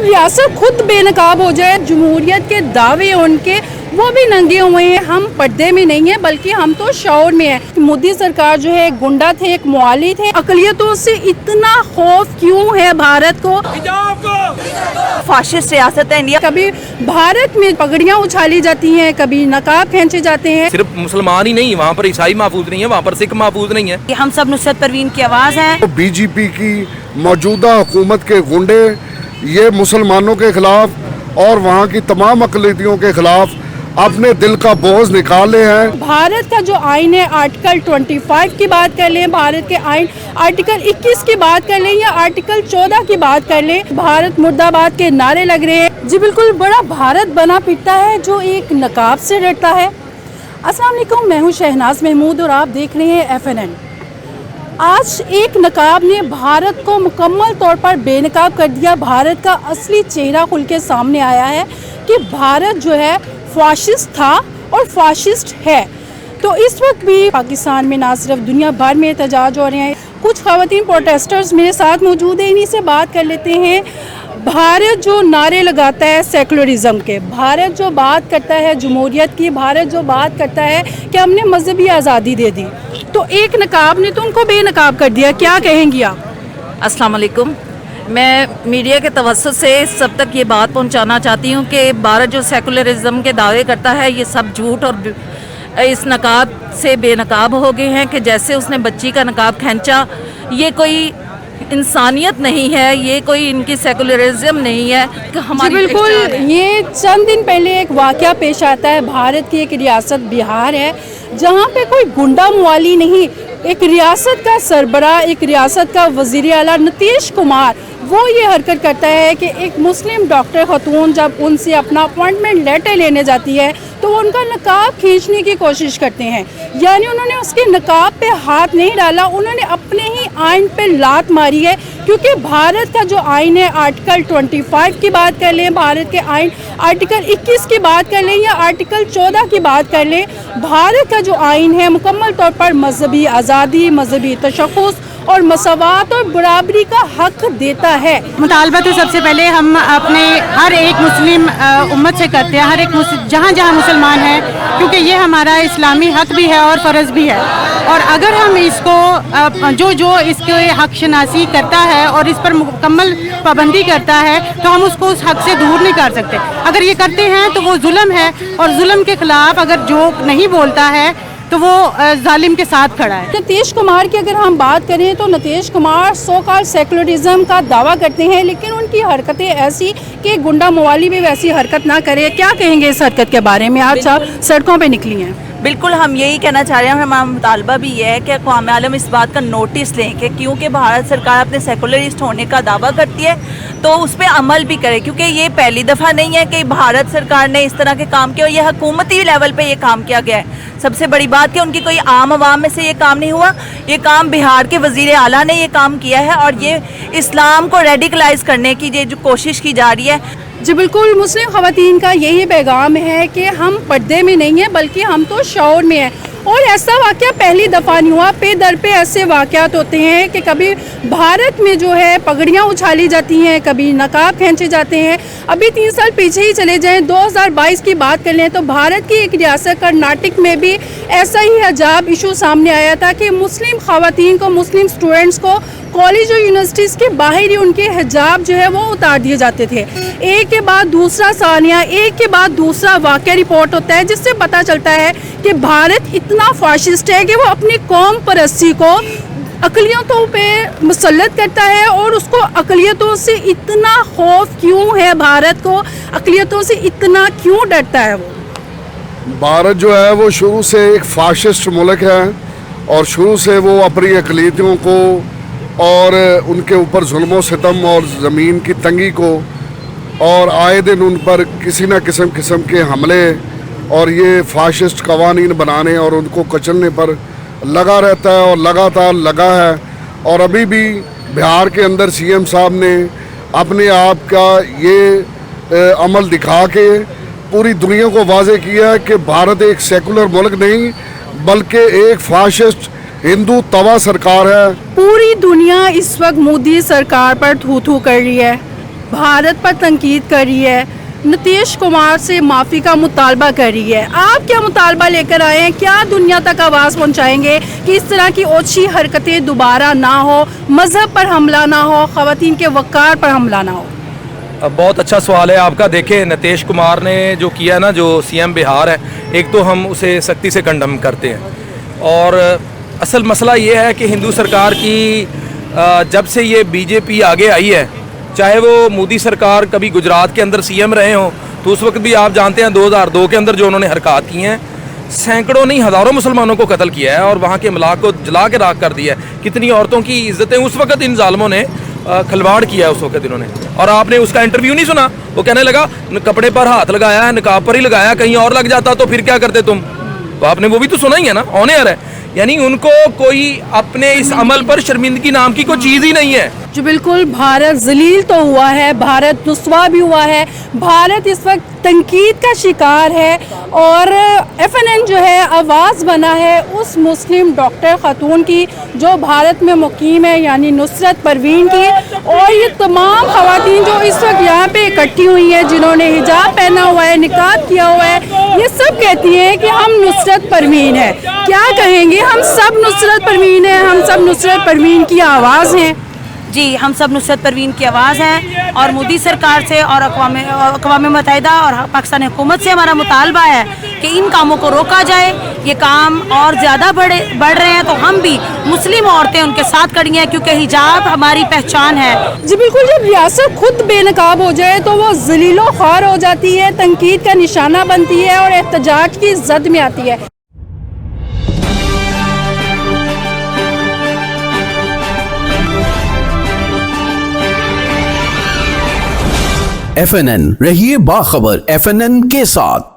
रियासत खुद बेनकाब हो जाए, जमहूरियत के दावे उनके वो भी नंगे हुए हैं। हम पर्दे में नहीं है बल्कि हम तो शौर में है। मोदी सरकार जो है गुंडा थे, एक मुआली थे। अकलियतों से इतना खौफ क्यों है भारत को? फाशिस्ट रियासत है इंडिया। कभी भारत में पगड़ियाँ उछाली जाती हैं, कभी नकाब खींचे जाते हैं। सिर्फ मुसलमान ही नहीं, वहाँ पर ईसाई महफूज नहीं है, वहाँ पर सिख महफूज नहीं है। हम सब नुसरत परवीन की आवाज़ हैं। बीजेपी की मौजूदा हुकूमत के गुंडे ये मुसलमानों के खिलाफ और वहाँ की तमाम अक़लियतों के खिलाफ अपने दिल का बोझ निकाले हैं। भारत का जो आइन है आर्टिकल 25 की बात कर लें, भारत के आइन आर्टिकल 21 की बात कर लें या आर्टिकल 14 की बात कर लें, भारत मुर्दाबाद के नारे लग रहे हैं। जी बिल्कुल, बड़ा भारत बना पिटता है जो एक नकाब से डरता है। अस्सलाम वालेकुम, मैं हूँ शहनाज महमूद और आप देख रहे हैं FNN। आज एक नकाब ने भारत को मुकम्मल तौर पर बेनकाब कर दिया। भारत का असली चेहरा खुल के सामने आया है कि भारत जो है फाशिस्ट था और फाशिस्ट है। तो इस वक्त भी पाकिस्तान में ना सिर्फ दुनिया भर में एहतजाज हो रहे हैं। कुछ ख़वातीन प्रोटेस्टर्स मेरे साथ मौजूद हैं, इन्हीं से बात कर लेते हैं। भारत जो नारे लगाता है सेकुलरिज्म के, भारत जो बात करता है जमहूरियत की, भारत जो बात करता है कि हमने मजहबी आज़ादी दे दी, तो एक नकाब ने तो उनको बेनकाब कर दिया। क्या कहेंगी आप? अस्सलाम वालेकुम। मैं मीडिया के तवज्जुह से सब तक ये बात पहुंचाना चाहती हूँ कि भारत जो सेकुलरिज्म के दावे करता है ये सब झूठ और इस नकाब से बेनकाब हो गए हैं कि जैसे उसने बच्ची का नकाब खींचा, ये कोई इंसानियत नहीं है, ये कोई इनकी सेकुलरिज्म नहीं है कि हमारी। बिल्कुल, ये चंद दिन पहले एक वाक़या पेश आता है। भारत की एक रियासत बिहार है जहाँ पे कोई गुंडा मुआली नहीं, एक रियासत का सरबराह, एक रियासत का वज़ीर आला नीतीश कुमार, वो ये हरकत करता है कि एक मुस्लिम डॉक्टर खतून जब उनसे अपना अपॉइंटमेंट लेटर लेने जाती है तो वो उनका नकाब खींचने की कोशिश करते हैं। यानी उन्होंने उसके नकाब पे हाथ नहीं डाला, उन्होंने अपने ही आइन पे लात मारी है। क्योंकि भारत का जो आइन है आर्टिकल 25 की बात कर लें, भारत के आइन आर्टिकल 21 की बात कर लें या आर्टिकल 14 की बात कर लें, भारत का जो आइन है मुकम्मल तौर पर मजहबी आज़ादी, मजहबी तशख़्ख़ुस और मसवात और बराबरी का हक देता है। मुतालबा तो सबसे पहले हम अपने हर एक मुस्लिम उम्मत से करते हैं, हर एक जहाँ जहाँ मुसलमान है, क्योंकि ये हमारा इस्लामी हक भी है और फ़र्ज़ भी है। और अगर हम इसको जो इसके हक शनासी करता है और इस पर मुकम्मल पाबंदी करता है तो हम उसको उस हक से दूर नहीं कर सकते। अगर ये करते हैं तो वो जुल्म है और जुल्म के ख़िलाफ़ अगर जो नहीं बोलता है तो वो जालिम के साथ खड़ा है। नीतीश कुमार की अगर हम बात करें तो Nitish Kumar so called secularism का दावा करते हैं, लेकिन उनकी हरकतें ऐसी कि गुंडा मवाली भी वैसी हरकत ना करे। क्या कहेंगे इस हरकत के बारे में? आज आप सड़कों पे निकली हैं। बिल्कुल, हम यही कहना चाह रहे हैं। हमारा मुतालबा भी ये है कि अक़वाम आलम इस बात का नोटिस लें कि क्योंकि भारत सरकार अपने सेकुलरिस्ट होने का दावा करती है तो उस पर अमल भी करे, क्योंकि ये पहली दफ़ा नहीं है कि भारत सरकार ने इस तरह के काम किए और ये हुकूमती लेवल पे ये काम किया गया है। सबसे बड़ी बात कि उनकी कोई आम आवाम में से ये काम नहीं हुआ, ये काम बिहार के वज़ीर आला ने ये काम किया है और ये इस्लाम को रेडिकलाइज़ करने की ये जो कोशिश की जा रही है। जी बिल्कुल, मुस्लिम ख़वातीन का यही पैगाम है कि हम पर्दे में नहीं हैं बल्कि हम तो शौर में हैं। और ऐसा वाक़या पहली दफ़ा नहीं हुआ, पे दर पे ऐसे वाक़यात होते हैं कि कभी भारत में जो है पगड़ियाँ उछाली जाती हैं, कभी नकाब खींचे जाते हैं। अभी 3 साल पीछे ही चले जाएं, 2022 की बात कर लें तो भारत की एक रियासत कर्नाटक में भी ऐसा ही अजाब इशू सामने आया था कि मुस्लिम ख़वातीन को, मुस्लिम स्टूडेंट्स को कॉलेज और यूनिवर्सिटीज़ के बाहर ही उनके हिजाब जो है वो उतार दिए जाते थे। एक के बाद दूसरा सानिया, एक के बाद दूसरा वाक़या रिपोर्ट होता है जिससे पता चलता है कि भारत इतना फाशिस्ट है कि वो अपनी कौम परस्ती को अक़लियतों पे मुसल्लत करता है। और उसको अक़लियतों से इतना खौफ क्यों है, भारत को अक़लियतों से इतना क्यों डरता है? वो भारत जो है वो शुरू से एक फाशिस्ट मुल्क है और शुरू से वो अपनी अक़लियतों को और उनके ऊपर जुल्म सितम और ज़मीन की तंगी को और आए दिन उन पर किसी न किस्म के हमले और ये फाशिस्ट कवानीन बनाने और उनको कचलने पर लगा रहता है और लगातार लगा है। और अभी भी बिहार के अंदर CM साहब ने अपने आप का ये अमल दिखा के पूरी दुनिया को वाज़े किया है कि भारत एक सेकुलर मुल्क नहीं बल्कि एक फाशिस्ट हिंदू तवा सरकार है। पूरी दुनिया इस वक्त मोदी सरकार पर थू थू कर रही है। भारत पर तनकीद कर रही है, नीतीश कुमार से माफ़ी का मुतालबा कर रही है। आप क्या मुतालबा लेकर आए हैं? क्या दुनिया तक आवाज़ पहुंचाएंगे कि इस तरह की ओछी हरकतें दोबारा ना हो, मज़हब पर हमला ना हो, ख़वातीन के वक़ार पर हमला ना हो? बहुत अच्छा सवाल है आपका। देखिए, नीतीश कुमार ने जो किया ना, जो सीएम बिहार है, एक तो हम उसे सख्ती से कंडम करते हैं, और असल मसला ये है कि हिंदू सरकार की जब से ये बीजेपी आगे आई है, चाहे वो मोदी सरकार कभी गुजरात के अंदर सीएम रहे हों, तो उस वक्त भी आप जानते हैं 2002 के अंदर जो उन्होंने हरकत की हैं, सैकड़ों नहीं हज़ारों मुसलमानों को कत्ल किया है और वहाँ के इमलाक को जला के राख कर दिया है। कितनी औरतों की इज्जतें उस वक्त इन जालिमों ने खिलवाड़ किया है उस वक्त इन्होंने। और आपने उसका इंटरव्यू नहीं सुना? वो कहने लगा कपड़े पर हाथ लगाया है, निकाब पर ही लगाया, कहीं और लग जाता तो फिर क्या करते तुम? तो आपने वो भी तो सुना ही है ना, ऑन एयर है। यानी उनको कोई अपने इस अमल पर शर्मिंदगी नाम की कोई चीज़ ही नहीं है। जो बिल्कुल भारत जलील तो हुआ है, भारत रुस्वा भी हुआ है, भारत इस वक्त तनकीद का शिकार है, और FNN जो है आवाज़ बना है उस मुस्लिम डॉक्टर खातून की जो भारत में मुकीम है, यानी नुसरत परवीन की। और ये तमाम ख़वातीन जो इस वक्त यहाँ पे इकट्ठी हुई हैं, जिन्होंने हिजाब पहना हुआ है, निकाब किया हुआ है, ये सब कहती हैं कि हम नुसरत परवीन है। क्या कहेंगे? हम सब नुसरत परवीन हैं, हम सब नुसरत परवीन की आवाज़ हैं। जी, हम सब नुसरत परवीन की आवाज़ हैं, और मोदी सरकार से और अक़वाम मुत्तहिदा और पाकिस्तान हुकूमत से हमारा मुतालबा है कि इन कामों को रोका जाए। ये काम और ज़्यादा बढ़ रहे हैं, तो हम भी मुस्लिम औरतें उनके साथ खड़ी हैं, क्योंकि हिजाब हमारी पहचान है। जी बिल्कुल, जब रियासत खुद बेनकाब हो जाए तो वो ज़लीलो ख्वार हो जाती है, तनकीद का निशाना बनती है और एहतजाज की जद में आती है। FNN रहिए बाखबर FNN के साथ।